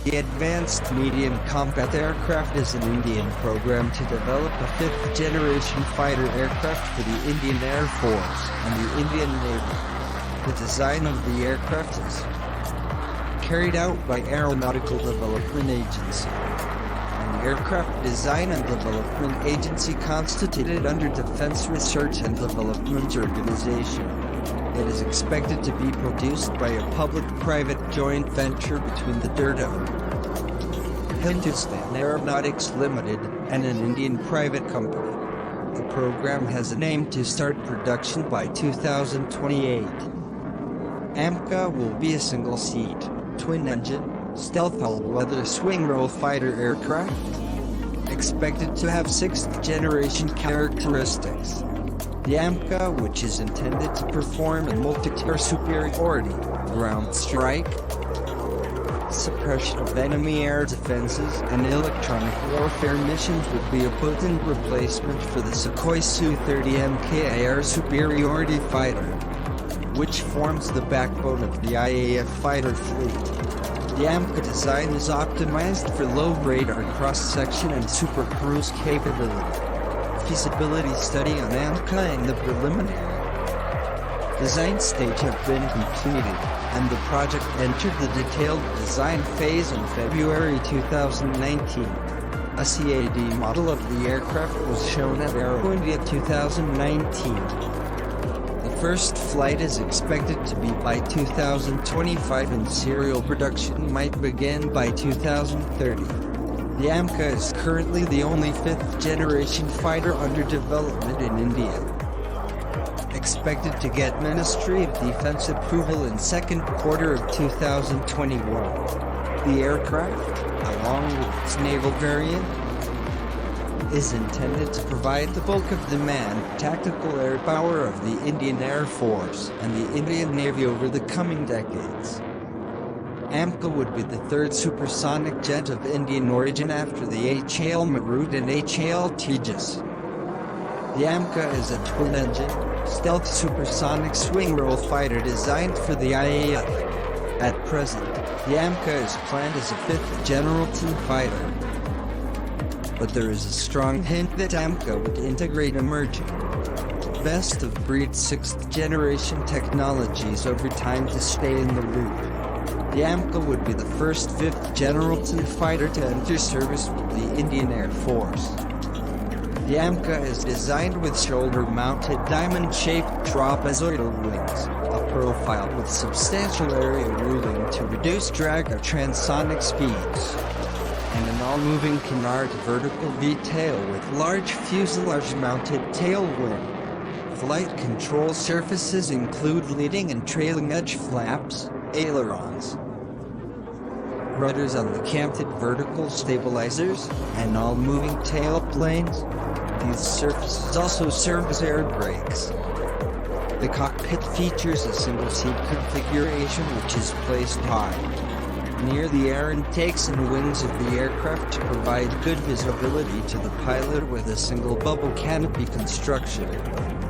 The Advanced Medium Combat Aircraft is an Indian program to develop a fifth-generation fighter aircraft for the Indian Air Force and the Indian Navy. The design of the aircraft is carried out by Aeronautical Development Agency. An aircraft design and development agency constituted under Defense Research and Development Organization. It is expected to be produced by a public-private joint venture between the DIRDA, Hindustan Aeronautics Limited, and an Indian private company. The program has an aim to start production by 2028. AMCA will be a single-seat, twin-engine, stealth all-weather swing-roll fighter aircraft, expected to have sixth-generation characteristics. The AMCA, which is intended to perform a multi-tier superiority, ground strike, suppression of enemy air defenses, and electronic warfare missions, would be a potent replacement for the Sukhoi Su-30 Mk air superiority fighter, which forms the backbone of the IAF fighter fleet. The AMCA design is optimized for low radar cross-section and supercruise capability. Feasibility study on AMCA and the preliminary design stage have been completed, and the project entered the detailed design phase in February 2019. A CAD model of the aircraft was shown at Aero India 2019. The first flight is expected to be by 2025 and serial production might begin by 2030. The AMCA is currently the only fifth-generation fighter under development in India. Expected to get Ministry of Defense approval in second quarter of 2021. The aircraft, along with its naval variant, is intended to provide the bulk of the manned tactical air power of the Indian Air Force and the Indian Navy over the coming decades. AMCA would be the third supersonic jet of Indian origin after the HAL Marut and HAL Tejas. The AMCA is a twin-engine, stealth supersonic swing-roll fighter designed for the IAF. At present, the AMCA is planned as a fifth-generation fighter, but there is a strong hint that AMCA would integrate emerging best-of-breed sixth-generation technologies over time to stay in the loop. The AMCA would be the first fifth-generation fighter to enter service with the Indian Air Force. The AMCA is designed with shoulder-mounted diamond-shaped trapezoidal wings, a profile with substantial area ruling to reduce drag at transonic speeds, and an all-moving canard vertical V-tail with large fuselage-mounted tailwheel. Flight control surfaces include leading and trailing edge flaps, ailerons, rudders on the canted vertical stabilizers, and all-moving tail planes. These surfaces also serve as air brakes. The cockpit features a single-seat configuration which is placed high near the air intakes and wings of the aircraft to provide good visibility to the pilot with a single bubble canopy construction.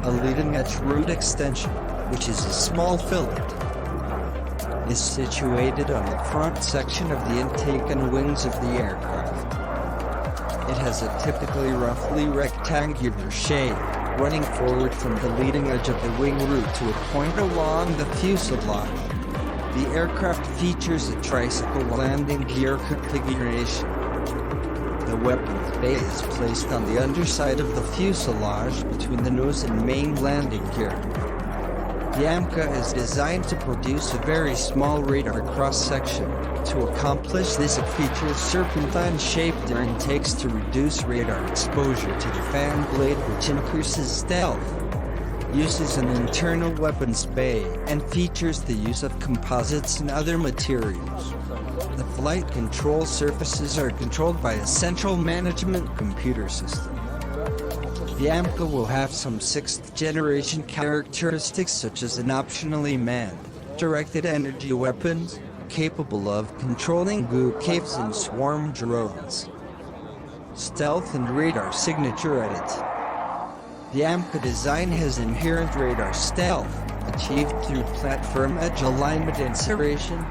A leading-edge root extension, which is a small fillet, is situated on the front section of the intake and wings of the aircraft. It has a typically roughly rectangular shape, running forward from the leading edge of the wing root to a point along the fuselage. The aircraft features a tricycle landing gear configuration. The weapons bay is placed on the underside of the fuselage between the nose and main landing gear. The AMCA is designed to produce a very small radar cross-section. To accomplish this, it features serpentine-shaped intakes to reduce radar exposure to the fan blade, which increases stealth. Uses an internal weapons bay, and features the use of composites and other materials. The flight control surfaces are controlled by a central management computer system. The AMCA will have some sixth-generation characteristics such as an optionally manned, directed energy weapons, capable of controlling caves and swarm drones. Stealth and radar signature edit. The AMCA design has inherent radar stealth, achieved through platform edge alignment insertion,